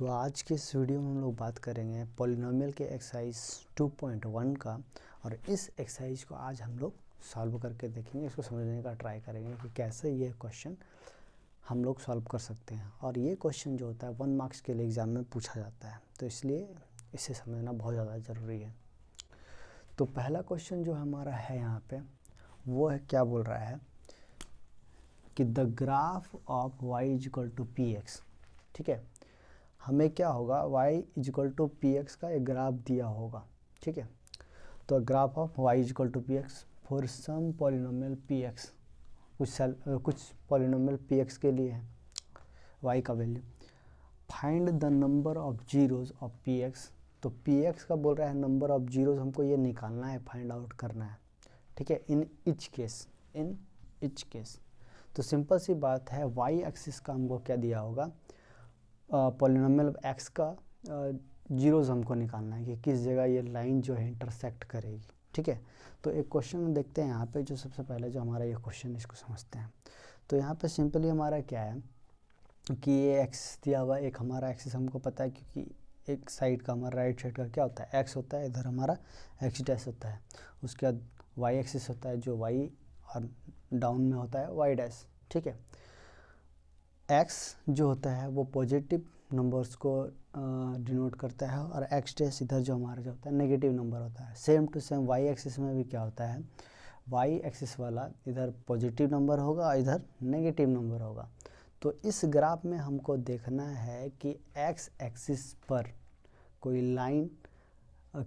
तो आज के इस वीडियो में हम लोग बात करेंगे पॉलिनोमियल के एक्सरसाइज 2.1 का। और इस एक्सरसाइज को आज हम लोग सॉल्व करके देखेंगे, इसको समझने का ट्राई करेंगे कि कैसे ये क्वेश्चन हम लोग सॉल्व कर सकते हैं। और ये क्वेश्चन जो होता है 1 मार्क्स के लिए एग्ज़ाम में पूछा जाता है, तो इसलिए इसे समझना बहुत ज़्यादा ज़रूरी है। तो पहला क्वेश्चन जो हमारा है यहाँ पे वो है, क्या बोल रहा है कि the graph of y equal to P X. ठीक है, हमें क्या होगा, y equal to P X का एक ग्राफ दिया होगा। ठीक है, तो graph of y equal to P X for some polynomial P X, कुछ पॉलिनोमियल पी एक्स के लिए है y का value. Find the number of zeros of P X. तो पी एक्स का बोल रहा है नंबर ऑफ जीरोज हमको ये निकालना है, फाइंड आउट करना है। ठीक है, इन इच केस। तो सिंपल सी बात है, y एक्सिस का हमको क्या दिया होगा, पॉलिनोमियल x का जीरोज हमको निकालना है कि किस जगह ये लाइन जो है इंटरसेक्ट करेगी। ठीक है, तो एक क्वेश्चन देखते हैं यहाँ पे, जो सबसे पहले जो हमारा ये क्वेश्चन, इसको समझते हैं। तो यहाँ पे सिंपली हमारा क्या है कि ये x दिया हुआ है, एक हमारा एक्सिस हमको पता है, क्योंकि एक साइड का हमारा राइट साइड का क्या होता है, x होता है, इधर हमारा x डैश होता है। उसके बाद y एक्सिस होता है जो y, और डाउन में होता है y डैश। ठीक है, x जो होता है वो पॉजिटिव नंबर्स को डिनोट करता है, और x डैश इधर जो हमारा जो होता है नेगेटिव नंबर होता है। Same to same y axis में भी क्या होता है, y एक्सिस वाला इधर पॉजिटिव नंबर होगा, इधर नेगेटिव नंबर होगा। तो इस ग्राफ में हमको देखना है कि x एक्सिस पर कोई लाइन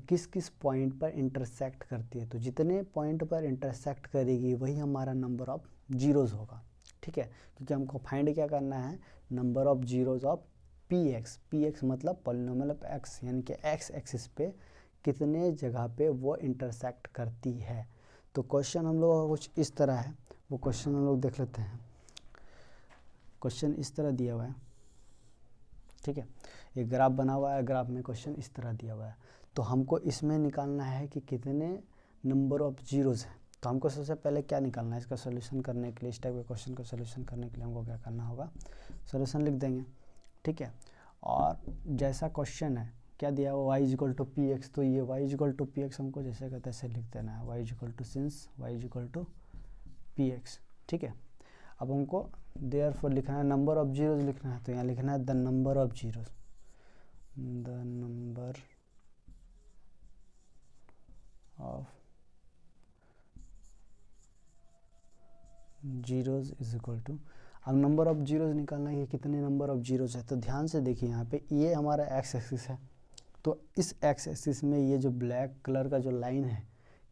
किस किस पॉइंट पर इंटरसेक्ट करती है। तो जितने पॉइंट पर इंटरसेक्ट करेगी वही हमारा नंबर ऑफ जीरोज़ होगा। ठीक है, क्योंकि हमको फाइंड क्या करना है, number of zeros of P x मतलब पॉलिनोमियल ऑफ x, यानी कि x एक्सिस पे कितने जगह पे वो इंटरसेक्ट करती है। तो क्वेश्चन हम लोग कुछ इस तरह है, वो क्वेश्चन हम लोग देख लेते हैं। क्वेश्चन इस तरह दिया हुआ है। ठीक है, एक ग्राफ बना हुआ है, ग्राफ में क्वेश्चन इस तरह दिया हुआ है। तो हमको इसमें निकालना है कि कितने नंबर ऑफ जीरोज़ हैं। तो हमको सबसे पहले क्या निकालना है, इसका सोल्यूशन करने के लिए, इस टाइप के क्वेश्चन का सोल्यूशन करने के लिए हमको क्या करना होगा, सोल्यूशन लिख देंगे। ठीक है, और जैसा क्वेश्चन है क्या दिया हुआ, y equal to P X, तो ये y equal to P X हमको जैसे कहते हैं ऐसे लिख देना है, y equal to since y equal to P X. ठीक है, अब हमको देयरफॉर लिखना है, नंबर ऑफ जीरोज लिखना है, तो यहाँ लिखना है the number of zeros, the number of zeros is equal to, अब नंबर ऑफ जीरोज निकालना है कि कितने नंबर ऑफ जीरोज है। तो ध्यान से देखिए, यहाँ पे ये हमारा एक्स एक्सिस है, तो इस एक्स एक्सिस में ये जो ब्लैक कलर का जो लाइन है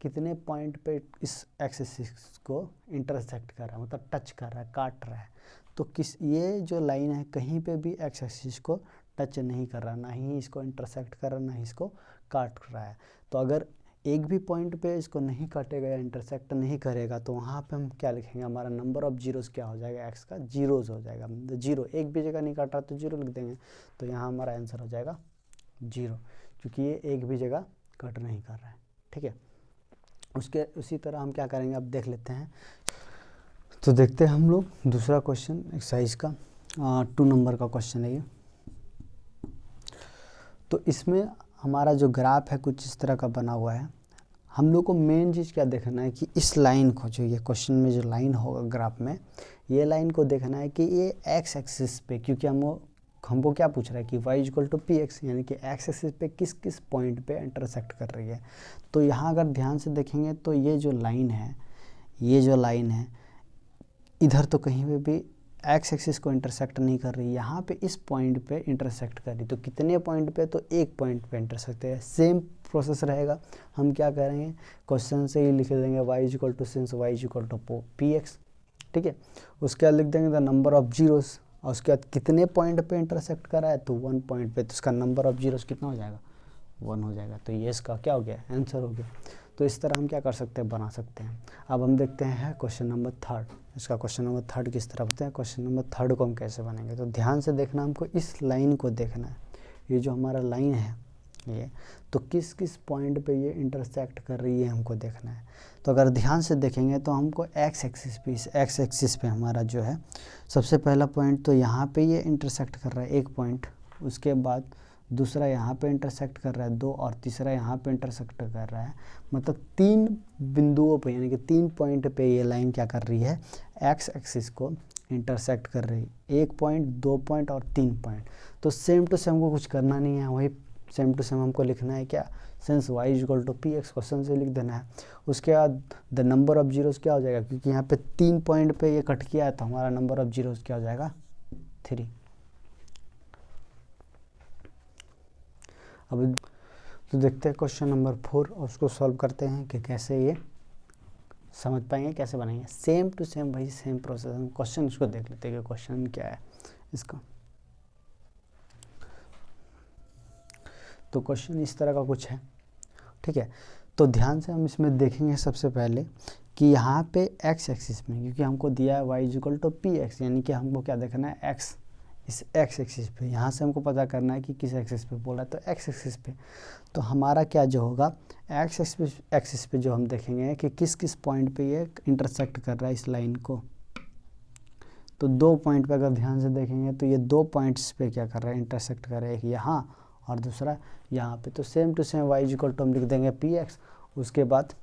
कितने पॉइंट पे इस एक्स एक्सिस को इंटरसेक्ट कर रहा है, मतलब टच कर रहा है, काट रहा है। तो ये जो लाइन है कहीं पे भी एक्स एक्सिस को टच नहीं कर रहा, ना ही इसको इंटरसेक्ट कर रहा, ना ही इसको काट रहा है। तो अगर एक भी पॉइंट पे इसको नहीं काटेगा या इंटरसेक्ट नहीं करेगा, तो वहाँ पे हम क्या लिखेंगे, हमारा नंबर ऑफ जीरोज़ क्या हो जाएगा, एक्स का जीरोज़ हो जाएगा। जीरो, एक भी जगह नहीं काट रहा तो जीरो लिख देंगे, तो यहाँ हमारा आंसर हो जाएगा जीरो, क्योंकि ये एक भी जगह कट नहीं कर रहा है। ठीक है, उसी तरह हम क्या करेंगे, अब देख लेते हैं। तो देखते हैं हम लोग दूसरा क्वेश्चन एक्सरसाइज का 2 नंबर का क्वेश्चन है ये। तो इसमें हमारा जो ग्राफ है कुछ इस तरह का बना हुआ है। हम लोग को मेन चीज़ क्या देखना है कि इस लाइन को, जो ये क्वेश्चन में जो लाइन होगा ग्राफ में, ये लाइन को देखना है कि ये एक्स एक्सिस पे, क्योंकि हमको क्या पूछ रहा है कि y equal to P X, यानी कि एक्स एक्सिस पे किस किस पॉइंट पे इंटरसेक्ट कर रही है। तो यहाँ अगर ध्यान से देखेंगे तो ये जो लाइन है इधर तो कहीं पे भी एक्स एक्सिस को इंटरसेक्ट नहीं कर रही, यहाँ पे इस पॉइंट पे इंटरसेक्ट कर रही। तो कितने पॉइंट पे, तो एक पॉइंट पे इंटरसेक्ट है। सेम प्रोसेस रहेगा, हम क्या करेंगे, क्वेश्चन से ही लिख देंगे y equal to since y equal to P X. ठीक है, उसके बाद लिख देंगे द नंबर ऑफ जीरोस, और उसके बाद कितने पॉइंट पे इंटरसेक्ट करा है, तो 1 पॉइंट पे, तो उसका नंबर ऑफ जीरोस कितना हो जाएगा, 1 हो जाएगा। तो ये इसका क्या हो गया, आंसर हो गया। तो इस तरह हम क्या कर सकते हैं, बना सकते हैं। अब हम देखते हैं क्वेश्चन नंबर 3। इसका क्वेश्चन नंबर 3 किस तरह होता है, क्वेश्चन नंबर 3 को हम कैसे बनेंगे। तो ध्यान से देखना, हमको इस लाइन को देखना है, ये जो हमारा लाइन है ये, तो किस किस पॉइंट पे ये इंटरसेक्ट कर रही है हमको देखना है। तो अगर ध्यान से देखेंगे तो हमको एक्स एक्सिस पे, इस एक्स एक्सिस पे हमारा जो है सबसे पहला पॉइंट, तो यहाँ पे ये इंटरसेक्ट कर रहा है एक पॉइंट, उसके बाद दूसरा यहाँ पे इंटरसेक्ट कर रहा है 2 और तीसरा यहाँ पे इंटरसेक्ट कर रहा है। मतलब 3 बिंदुओं पे यानी कि 3 पॉइंट पे ये लाइन क्या कर रही है, एक्स एक्सिस को इंटरसेक्ट कर रही है। 1 पॉइंट, 2 पॉइंट और 3 पॉइंट। तो सेम टू सेम को कुछ करना नहीं है, वही सेम टू सेम हमको लिखना है क्या, since y equal to P X, question से लिख देना है। उसके बाद द नंबर ऑफ जीरोस क्या हो जाएगा, क्योंकि यहाँ पे 3 पॉइंट पे ये कट किया है तो हमारा नंबर ऑफ जीरोस क्या हो जाएगा, 3। अब तो देखते हैं क्वेश्चन नंबर 4 और उसको सॉल्व करते हैं कि कैसे ये समझ पाएंगे, कैसे बनाएंगे। सेम टू सेम वही सेम प्रोसेस। हम क्वेश्चन इसको देख लेते हैं कि क्वेश्चन क्या है इसका। तो क्वेश्चन इस तरह का कुछ है, ठीक है। तो ध्यान से हम इसमें देखेंगे सबसे पहले कि यहाँ पे एक्स एक्सिस में, क्योंकि हमको दिया है y equal to P X, यानी कि हमको क्या देखना है, एक्स, इस एक्स एक्सिस पे। यहाँ से हमको पता करना है कि किस एक्सिस पे बोला है, तो एक्स एक्सिस पे। तो हमारा क्या जो होगा, एक्स एक्सिस पे जो हम देखेंगे कि किस किस पॉइंट पे ये इंटरसेक्ट कर रहा है इस लाइन को। तो 2 पॉइंट पे अगर ध्यान से देखेंगे तो ये 2 पॉइंट्स पे क्या कर रहा है, इंटरसेक्ट कर रहा है, एक यहाँ और दूसरा यहाँ पे। तो same to same y equal to हम लिख देंगे पी एक्स। उसके बाद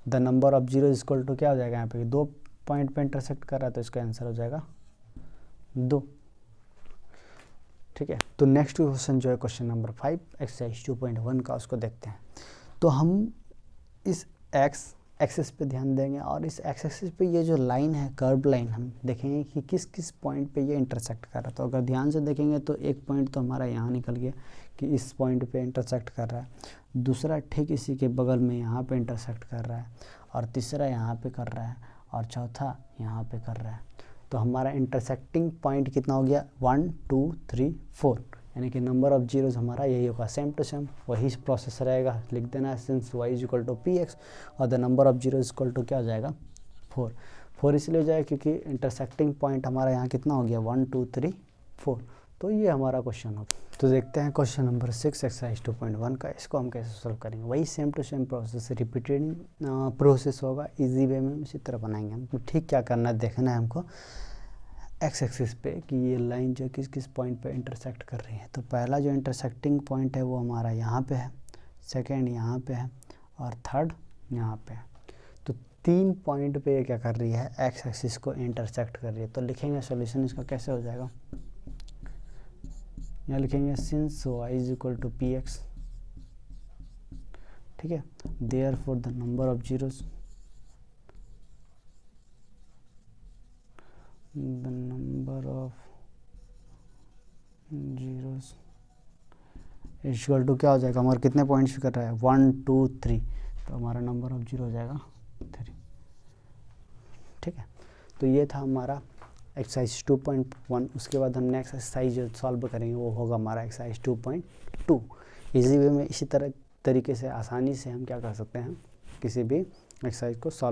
the number of zero equal to क्या हो जाएगा, यहाँ पे 2 पॉइंट पे इंटरसेक्ट कर रहा है तो इसका आंसर हो जाएगा 2, ठीक है। तो नेक्स्ट क्वेश्चन जो है क्वेश्चन नंबर 5 एक्सरसाइज 2.1 का, उसको देखते हैं। तो हम इस एक्स एक्सिस पे ध्यान देंगे और इस एक्स एक्सिस पे ये जो लाइन है, कर्व लाइन, हम देखेंगे कि किस किस पॉइंट पे ये इंटरसेक्ट कर रहा है। तो अगर ध्यान से देखेंगे तो एक पॉइंट तो हमारा यहाँ निकल गया कि इस पॉइंट पे इंटरसेक्ट कर रहा है, दूसरा ठीक इसी के बगल में यहाँ पे इंटरसेक्ट कर रहा है, और तीसरा यहाँ पे कर रहा है, और चौथा यहाँ पे कर रहा है। तो हमारा इंटरसेक्टिंग पॉइंट कितना हो गया, 1 2 3 4, यानी कि नंबर ऑफ जीरोस हमारा यही होगा। सेम टू सेम वही प्रोसेस रहेगा, लिख देना है since y equal to P X और the number of zero equal to क्या हो जाएगा, 4 इसलिए हो जाएगा क्योंकि इंटरसेक्टिंग पॉइंट हमारा यहाँ कितना हो गया, 1 2 3 4। तो ये हमारा क्वेश्चन होगा। तो देखते हैं क्वेश्चन नंबर 6 एक्सरसाइज 2.1 का। इसको हम कैसे सॉल्व करेंगे, वही same to same process, repeated process होगा, इजी वे में इसी तरह बनाएंगे हम। ठीक क्या करना है, देखना है हमको एक्स एक्सिस पे कि ये लाइन जो किस किस पॉइंट पे इंटरसेक्ट कर रही है। तो पहला जो इंटरसेक्टिंग पॉइंट है वो हमारा यहाँ पे है, सेकंड यहाँ पे है, और थर्ड यहाँ पे है। तो 3 पॉइंट पे ये क्या कर रही है, एक्स एक्सिस को इंटरसेक्ट कर रही है। तो लिखेंगे सॉल्यूशन इसका कैसे हो जाएगा, यहाँ लिखेंगे since y equal to P X, ठीक है, therefore the number of zeros, the number of zeros equal to क्या हो जाएगा, हमारे कितने पॉइंट्स कर रहा है, 1 2 3, तो हमारा नंबर ऑफ जीरो हो जाएगा 3, ठीक है। तो ये था हमारा एक्सरसाइज 2.1। उसके बाद हम नेक्स्ट एक्सरसाइज जो सॉल्व करेंगे वो होगा हमारा एक्सरसाइज 2.2। इजी वे में इसी तरीके से आसानी से हम क्या कर सकते हैं, किसी भी एक्सरसाइज को सॉल्व